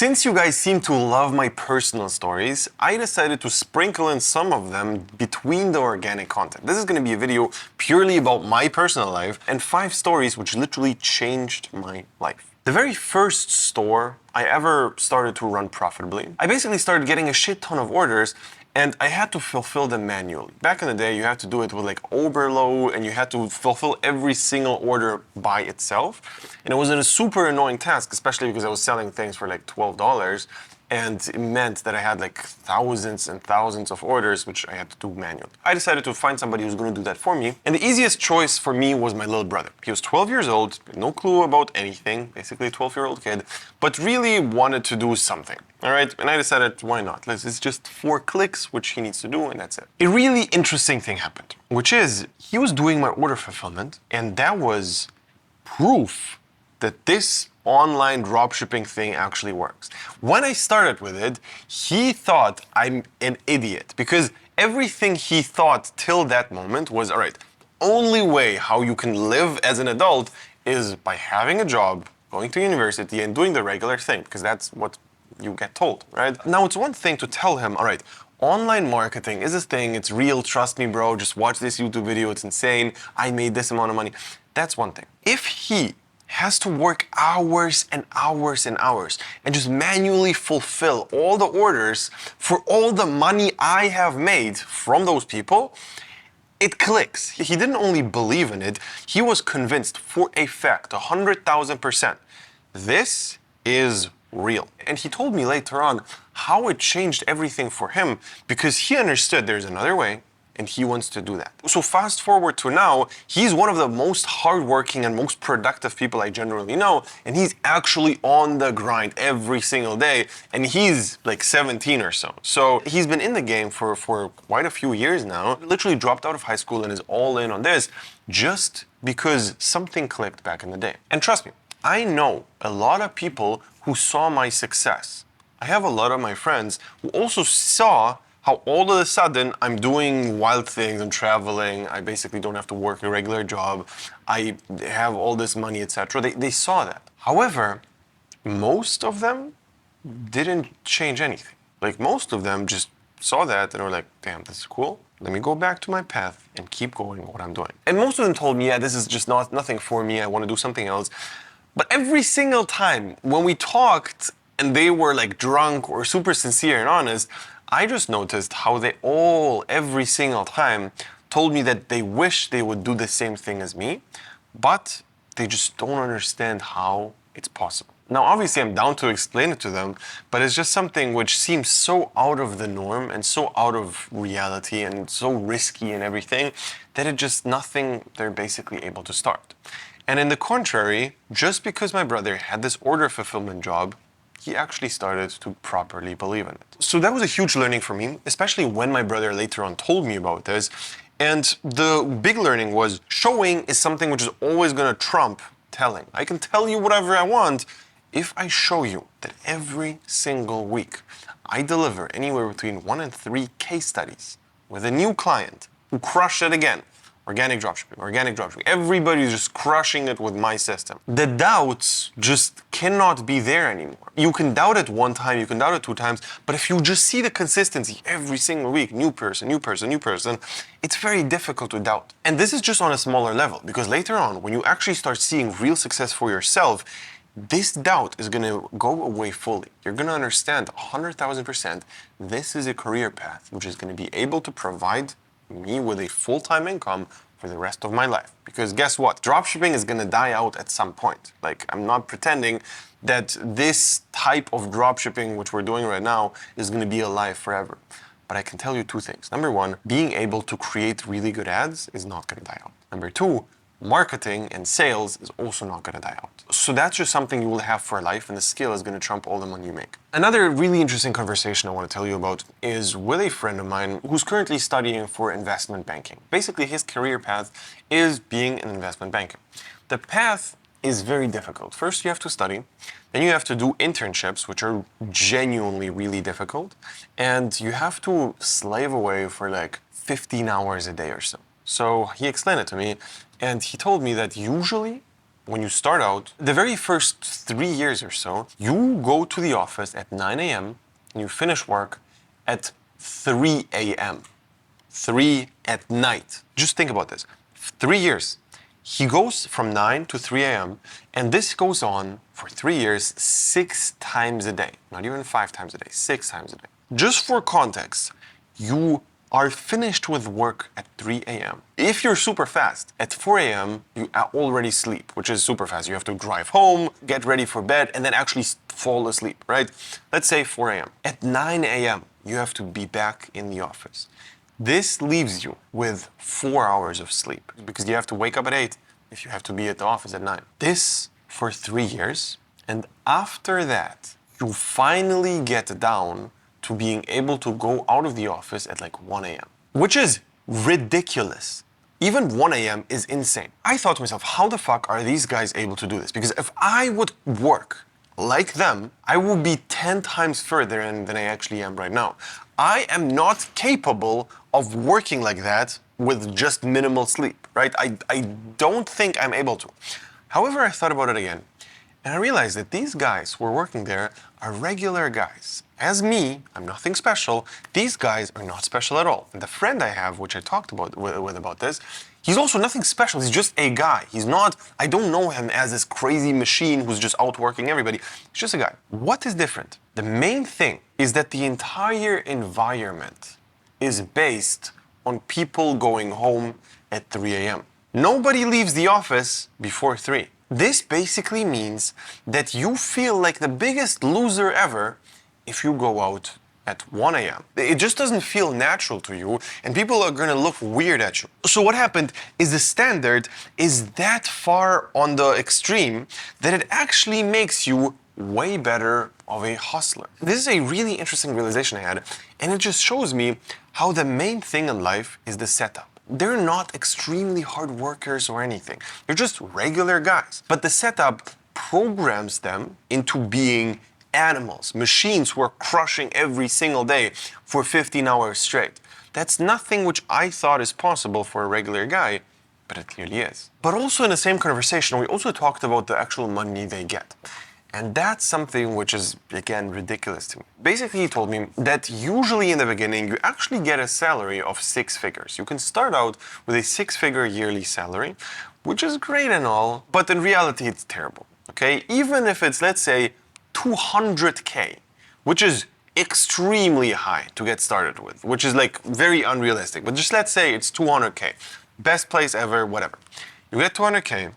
Since you guys seem to love my personal stories, I decided to sprinkle in some of them between the organic content. This is going to be a video purely about my personal life and 5 stories which literally changed my life. The very first store I ever started to run profitably, I basically started getting a shit ton of orders and I had to fulfill them manually. Back in the day, you had to do it with like overload and you had to fulfill every single order by itself. And it was a super annoying task, especially because I was selling things for like $12. And it meant that I had like thousands and thousands of orders, which I had to do manually. I decided to find somebody who's going to do that for me. And the easiest choice for me was my little brother. He was 12 years old, no clue about anything, basically a 12-year-old kid, but really wanted to do something. All right, and I decided, why not? It's just 4 clicks, which he needs to do, and that's it. A really interesting thing happened, which is he was doing my order fulfillment, and that was proof that this online dropshipping thing actually works. When I started with it, he thought I'm an idiot because everything he thought till that moment was, all right, only way how you can live as an adult is by having a job, going to university and doing the regular thing because that's what you get told, right? Now it's one thing to tell him, all right, online marketing is a thing, it's real, trust me bro, just watch this YouTube video, it's insane, I made this amount of money. That's one thing. If he has to work hours and hours and hours and just manually fulfill all the orders for all the money I have made from those people, it clicks. He didn't only believe in it, he was convinced for a fact, 100,000%. This is real. And he told me later on how it changed everything for him because he understood there's another way and he wants to do that. So fast forward to now, he's one of the most hardworking and most productive people I generally know, and he's actually on the grind every single day, and he's like 17 or so. So he's been in the game for quite a few years now, literally dropped out of high school and is all in on this just because something clicked back in the day. And trust me, I know a lot of people who saw my success. I have a lot of my friends who also saw how all of a sudden I'm doing wild things, I'm traveling, I basically don't have to work a regular job, I have all this money, etc. They saw that. However, most of them didn't change anything. Like most of them just saw that and were like, damn, this is cool. Let me go back to my path and keep going what I'm doing. And most of them told me, yeah, this is just nothing for me, I want to do something else. But every single time when we talked and they were like drunk or super sincere and honest, I just noticed how they all, every single time, told me that they wish they would do the same thing as me, but they just don't understand how it's possible. Now, obviously, I'm down to explain it to them, but it's just something which seems so out of the norm and so out of reality and so risky and everything that it just nothing they're basically able to start. And in the contrary, just because my brother had this order fulfillment job, he actually started to properly believe in it. So that was a huge learning for me, especially when my brother later on told me about this. And the big learning was showing is something which is always going to trump telling. I can tell you whatever I want if I show you that every single week I deliver anywhere between 1 and 3 case studies with a new client who crushed it again. Organic dropshipping. Everybody's just crushing it with my system. The doubts just cannot be there anymore. You can doubt it 1 time, you can doubt it 2 times, but if you just see the consistency every single week, new person, it's very difficult to doubt. And this is just on a smaller level, because later on, when you actually start seeing real success for yourself, this doubt is going to go away fully. You're going to understand 100,000% this is a career path which is going to be able to provide me with a full-time income for the rest of my life. Because guess what? Dropshipping is gonna die out at some point. Like, I'm not pretending that this type of dropshipping, which we're doing right now, is gonna be alive forever. But I can tell you 2 things. Number 1, being able to create really good ads is not gonna die out. Number 2, marketing and sales is also not going to die out. So that's just something you will have for life, and the skill is going to trump all the money you make. Another really interesting conversation I want to tell you about is with a friend of mine who's currently studying for investment banking. Basically, his career path is being an investment banker. The path is very difficult. First, you have to study, then you have to do internships, which are genuinely really difficult, and you have to slave away for like 15 hours a day or so. So he explained it to me, and he told me that usually when you start out, the very first 3 years or so, you go to the office at 9 a.m. and you finish work at 3 a.m. 3 at night. Just think about this. 3 years. He goes from 9 to 3 a.m. and this goes on for 3 years, 6 times a day. Not even 5 times a day, 6 times a day. Just for context, you are finished with work at 3 a.m. If you're super fast, at 4 a.m. you already sleep, which is super fast. You have to drive home, get ready for bed, and then actually fall asleep, right? Let's say 4 a.m. At 9 a.m. you have to be back in the office. This leaves you with 4 hours of sleep because you have to wake up at 8 if you have to be at the office at 9. This for 3 years, and after that, you finally get down to being able to go out of the office at like 1 a.m., which is ridiculous. Even 1 a.m. is insane. I thought to myself, how the fuck are these guys able to do this? Because if I would work like them, I would be 10 times further than I actually am right now. I am not capable of working like that with just minimal sleep, right? I don't think I'm able to. However, I thought about it again, and I realized that these guys who are working there are regular guys. As me, I'm nothing special. These guys are not special at all. And the friend I have, which I talked about with about this, he's also nothing special. He's just a guy. He's not, I don't know him as this crazy machine who's just outworking everybody. He's just a guy. What is different? The main thing is that the entire environment is based on people going home at 3 a.m. Nobody leaves the office before 3. This basically means that you feel like the biggest loser ever if you go out at 1 a.m. It just doesn't feel natural to you, and people are gonna look weird at you. So what happened is the standard is that far on the extreme that it actually makes you way better of a hustler. This is a really interesting realization I had, and it just shows me how the main thing in life is the setup. They're not extremely hard workers or anything. They're just regular guys. But the setup programs them into being animals, machines who are crushing every single day for 15 hours straight. That's nothing which I thought is possible for a regular guy, but it clearly is. But also in the same conversation, we also talked about the actual money they get. And that's something which is, again, ridiculous to me. Basically, he told me that usually in the beginning, you actually get a salary of 6 figures. You can start out with a 6-figure yearly salary, which is great and all, but in reality, it's terrible, okay? Even if it's, let's say, 200K, which is extremely high to get started with, which is like very unrealistic, but just let's say it's 200K. Best place ever, whatever. You get 200K,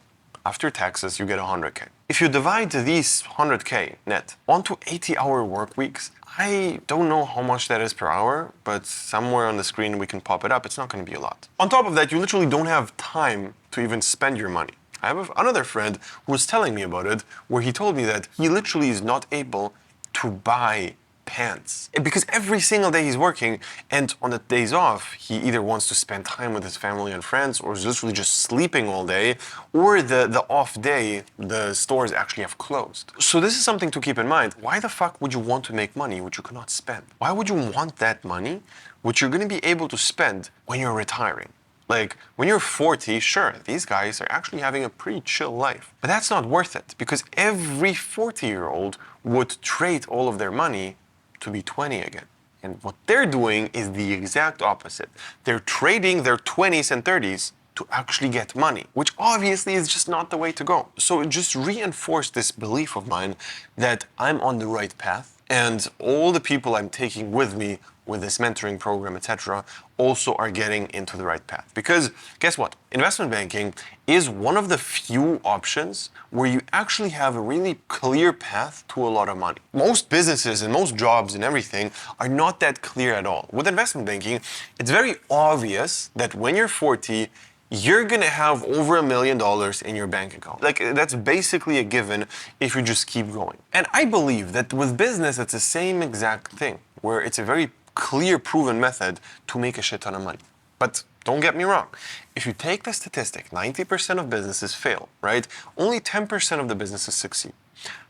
after taxes, you get 100K. If you divide these 100K net onto 80-hour work weeks, I don't know how much that is per hour, but somewhere on the screen we can pop it up. It's not going to be a lot. On top of that, you literally don't have time to even spend your money. I have another friend who was telling me about it, where he told me that he literally is not able to buy pants. Because every single day he's working, and on the days off, he either wants to spend time with his family and friends, or is literally just sleeping all day, or the off day, the stores actually have closed. So this is something to keep in mind. Why the fuck would you want to make money which you cannot spend? Why would you want that money which you're going to be able to spend when you're retiring? Like, when you're 40, sure, these guys are actually having a pretty chill life. But that's not worth it, because every 40-year-old would trade all of their money to be 20 again. And what they're doing is the exact opposite. They're trading their 20s and 30s to actually get money, which obviously is just not the way to go. So it just reinforced this belief of mine that I'm on the right path, and all the people I'm taking with me with this mentoring program, etc., also are getting into the right path. Because guess what? Investment banking is one of the few options where you actually have a really clear path to a lot of money. Most businesses and most jobs and everything are not that clear at all. With investment banking, it's very obvious that when you're 40, you're gonna have over $1 million in your bank account. Like, that's basically a given if you just keep going. And I believe that with business, it's the same exact thing, where it's a very clear, proven method to make a shit ton of money. But don't get me wrong. If you take the statistic, 90% of businesses fail, right? Only 10% of the businesses succeed.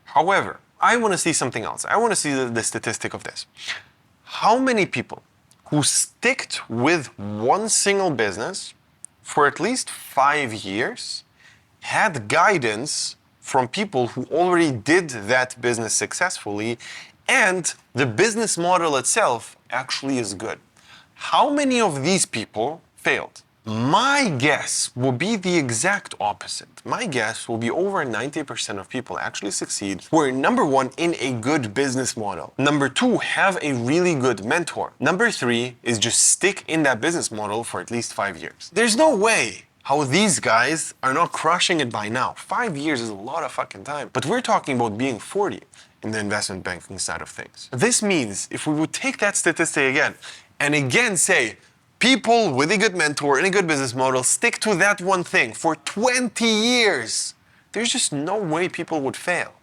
However, I want to see something else. I want to see the statistic of this. How many people who stick with one single business for at least 5 years had guidance from people who already did that business successfully, and the business model itself actually is good. How many of these people failed? My guess will be the exact opposite. My guess will be over 90% of people actually succeed who are, number one, in a good business model. Number two, have a really good mentor. Number three is just stick in that business model for at least 5 years. There's no way how these guys are not crushing it by now. 5 years is a lot of fucking time. But we're talking about being 40 in the investment banking side of things. This means if we would take that statistic again and again say, people with a good mentor and a good business model stick to that one thing for 20 years, there's just no way people would fail.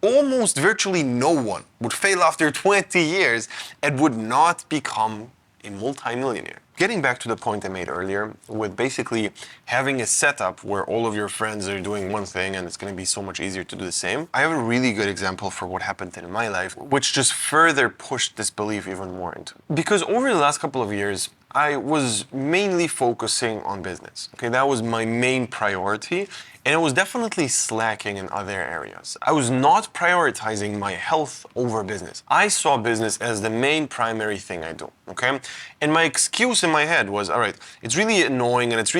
Almost virtually no one would fail after 20 years and would not become a multimillionaire. Getting back to the point I made earlier with basically having a setup where all of your friends are doing one thing and it's going to be so much easier to do the same. I have a really good example for what happened in my life, which just further pushed this belief even more into me. Because over the last couple of years, I was mainly focusing on business. Okay, that was my main priority. And it was definitely slacking in other areas. I was not prioritizing my health over business. I saw business as the main primary thing I do, okay? And my excuse in my head was, all right, it's really annoying and it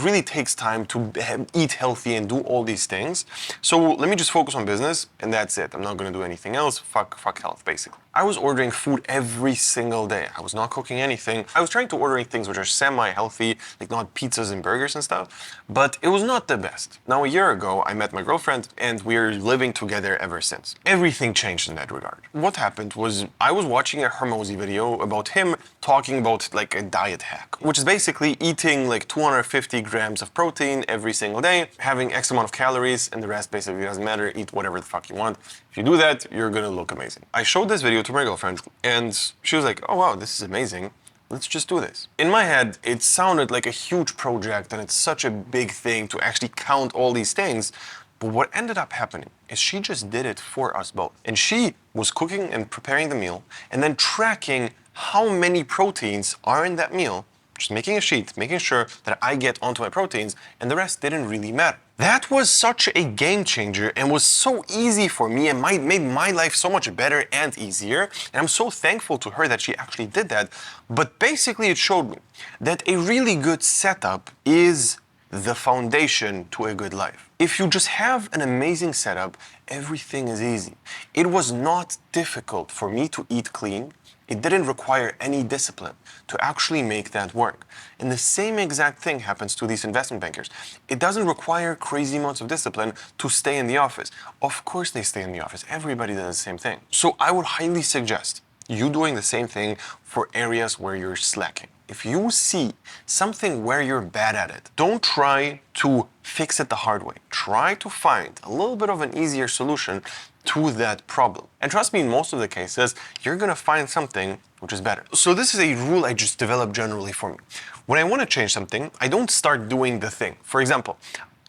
really takes time to eat healthy and do all these things. So let me just focus on business and that's it. I'm not gonna do anything else. Fuck health, basically. I was ordering food every single day. I was not cooking anything. I was trying to order things which are semi-healthy, like not pizzas and burgers and stuff, but it was not the best. Now, a year ago, I met my girlfriend and we're living together ever since. Everything changed in that regard. What happened was I was watching a Hermosi video about him talking about like a diet hack, which is basically eating like 250 grams of protein every single day, having X amount of calories, and the rest basically doesn't matter. Eat whatever the fuck you want. If you do that, you're gonna look amazing. I showed this video to my girlfriend and she was like, oh wow, this is amazing. Let's just do this. In my head, it sounded like a huge project and it's such a big thing to actually count all these things. But what ended up happening is she just did it for us both. And she was cooking and preparing the meal and then tracking how many proteins are in that meal, just making a sheet, making sure that I get onto my proteins, and the rest didn't really matter. That was such a game changer and was so easy for me and made my life so much better and easier. And I'm so thankful to her that she actually did that. But basically it showed me that a really good setup is the foundation to a good life. If you just have an amazing setup, everything is easy. It was not difficult for me to eat clean. It didn't require any discipline to actually make that work. And the same exact thing happens to these investment bankers. It doesn't require crazy amounts of discipline to stay in the office. Of course they stay in the office. Everybody does the same thing. So I would highly suggest you doing the same thing for areas where you're slacking. If you see something where you're bad at it, don't try to fix it the hard way. Try to find a little bit of an easier solution to that problem. And trust me, in most of the cases, you're gonna find something which is better. So this is a rule I just developed generally for me. When I wanna change something, I don't start doing the thing. For example,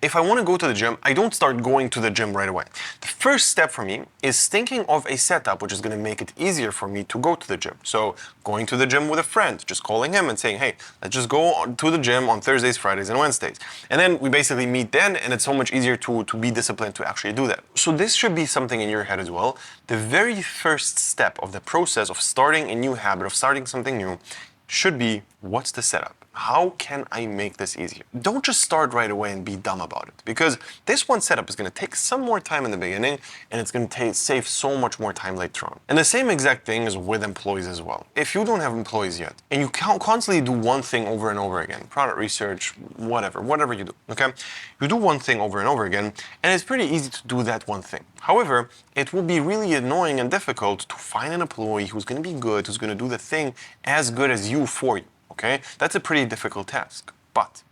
if I want to go to the gym, I don't start going to the gym right away. The first step for me is thinking of a setup which is going to make it easier for me to go to the gym. So going to the gym with a friend, just calling him and saying, hey, let's just go to the gym on Thursdays, Fridays, and Wednesdays. And then we basically meet then, and it's so much easier to be disciplined to actually do that. So this should be something in your head as well. The very first step of the process of starting a new habit, of starting something new, should be, what's the setup? How can I make this easier? Don't just start right away and be dumb about it, because this one setup is going to take some more time in the beginning and it's going to save so much more time later on. And the same exact thing is with employees as well. If you don't have employees yet and you constantly do one thing over and over again, product research, whatever you do, okay? You do one thing over and over again and it's pretty easy to do that one thing. However, it will be really annoying and difficult to find an employee who's going to be good, who's going to do the thing as good as you for you. Okay, that's a pretty difficult task. But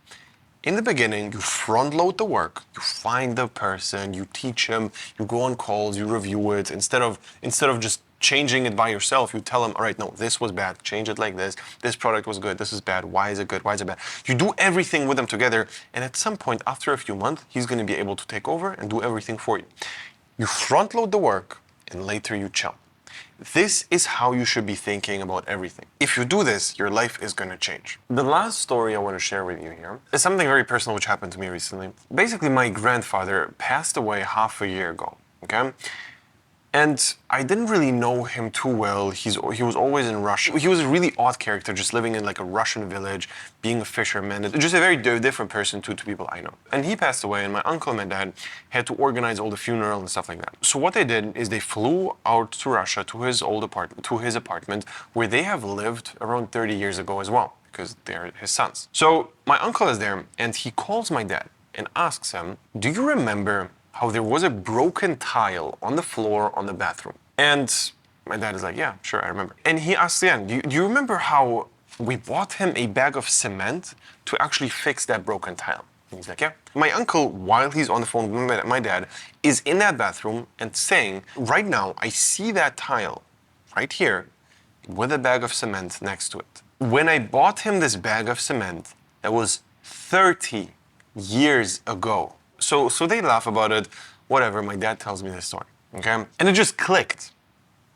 in the beginning, you front load the work, you find the person, you teach him, you go on calls, you review it. Instead of just changing it by yourself, you tell them, all right, no, this was bad, change it like this product was good, this is bad, why is it good, why is it bad? You do everything with them together, and at some point, after a few months, he's going to be able to take over and do everything for you. You front load the work, and later you chill. This is how you should be thinking about everything. If you do this, your life is going to change. The last story I want to share with you here is something very personal which happened to me recently. Basically, my grandfather passed away half a year ago, okay? And I didn't really know him too well. He was always in Russia. He was a really odd character, just living in like a Russian village, being a fisherman. Just a very different person to people I know. And he passed away, and my uncle and my dad had to organize all the funeral and stuff like that. So what they did is they flew out to Russia to his apartment, where they have lived around 30 years ago as well, because they're his sons. So my uncle is there, and he calls my dad and asks him, "Do you remember how there was a broken tile on the floor on the bathroom?" And my dad is like, "Yeah, sure, I remember." And he asks again, do you remember how we bought him a bag of cement to actually fix that broken tile?" And he's like, "Yeah." My uncle, while he's on the phone with my dad, is in that bathroom and saying, "Right now, I see that tile right here with a bag of cement next to it. When I bought him this bag of cement, that was 30 years ago." So they laugh about it, whatever. My dad tells me this story, okay? And it just clicked,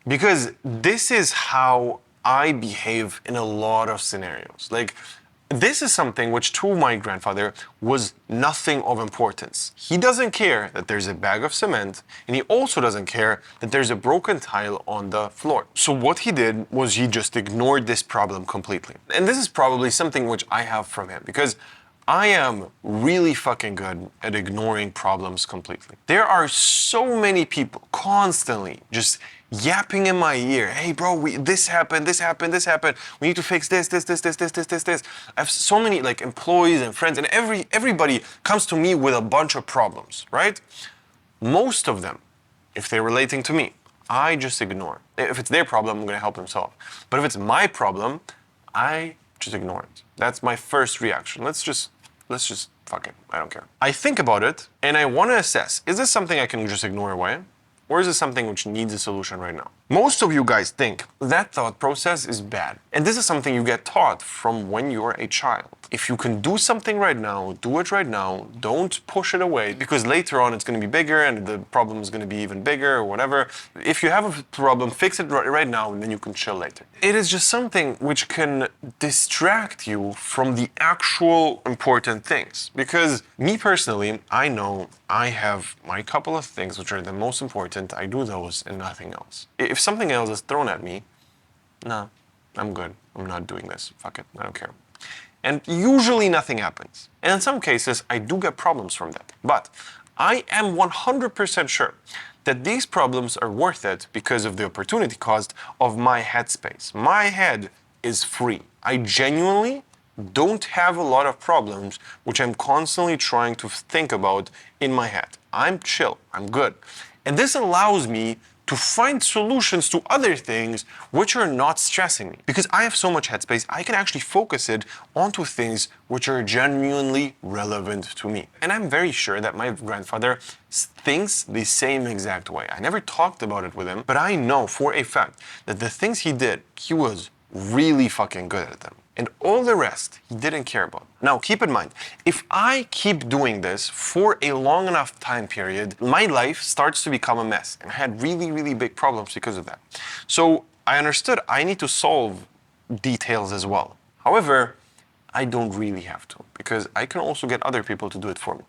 because this is how I behave in a lot of scenarios. Like, this is something which to my grandfather was nothing of importance. He doesn't care that there's a bag of cement, and he also doesn't care that there's a broken tile on the floor. So what he did was he just ignored this problem completely. And this is probably something which I have from him, because I am really fucking good at ignoring problems completely. There are so many people constantly just yapping in my ear, "Hey bro, this happened. We need to fix this. I have so many like employees and friends, and everybody comes to me with a bunch of problems, right? Most of them, if they're relating to me, I just ignore. If it's their problem, I'm gonna help them solve. But if it's my problem, I just ignore it. That's my first reaction. Let's just fuck it. I don't care. I think about it and I want to assess, is this something I can just ignore away? Or is it something which needs a solution right now? Most of you guys think that thought process is bad. And this is something you get taught from when you're a child. If you can do something right now, do it right now. Don't push it away, because later on it's going to be bigger and the problem is going to be even bigger or whatever. If you have a problem, fix it right now and then you can chill later. It is just something which can distract you from the actual important things. Because me personally, I know I have my couple of things which are the most important. I do those and nothing else. If something else is thrown at me, nah, I'm good. I'm not doing this. Fuck it. I don't care. And usually nothing happens. And in some cases, I do get problems from that. But I am 100% sure that these problems are worth it because of the opportunity cost of my headspace. My head is free. I genuinely don't have a lot of problems which I'm constantly trying to think about in my head. I'm chill. I'm good. And this allows me to find solutions to other things which are not stressing me. Because I have so much headspace, I can actually focus it onto things which are genuinely relevant to me. And I'm very sure that my grandfather thinks the same exact way. I never talked about it with him, but I know for a fact that the things he did, he was really fucking good at them. And all the rest, he didn't care about. Now, keep in mind, if I keep doing this for a long enough time period, my life starts to become a mess. And I had really, really big problems because of that. So I understood I need to solve details as well. However, I don't really have to, because I can also get other people to do it for me.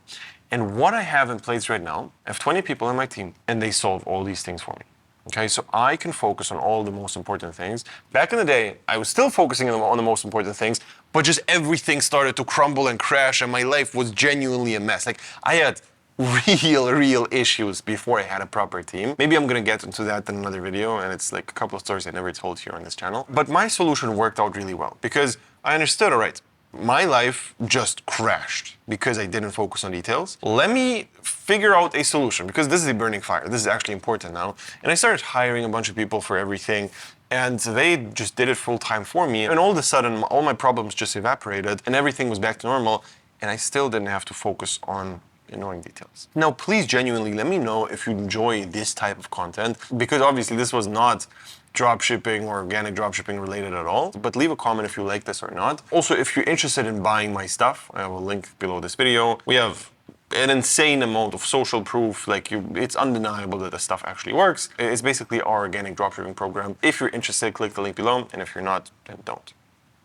And what I have in place right now, I have 20 people in my team, and they solve all these things for me. Okay, so I can focus on all the most important things. Back in the day, I was still focusing on the most important things, but just everything started to crumble and crash, and my life was genuinely a mess. Like, I had real issues before I had a proper team. Maybe I'm gonna get into that in another video, and it's like a couple of stories I never told here on this channel. But my solution worked out really well, because I understood, all right, my life just crashed because I didn't focus on details. Let me figure out a solution, because this is a burning fire. This is actually important now. And I started hiring a bunch of people for everything, and they just did it full time for me. And all of a sudden, all my problems just evaporated and everything was back to normal, and I still didn't have to focus on annoying details. Now, please genuinely let me know if you enjoy this type of content, because obviously this was not dropshipping or organic dropshipping related at all, but leave a comment if you like this or not. Also, if you're interested in buying my stuff, I have a link below this video. We have an insane amount of social proof. Like it's undeniable that the stuff actually works. It's basically our organic dropshipping program. If you're interested, click the link below, and if you're not, then don't.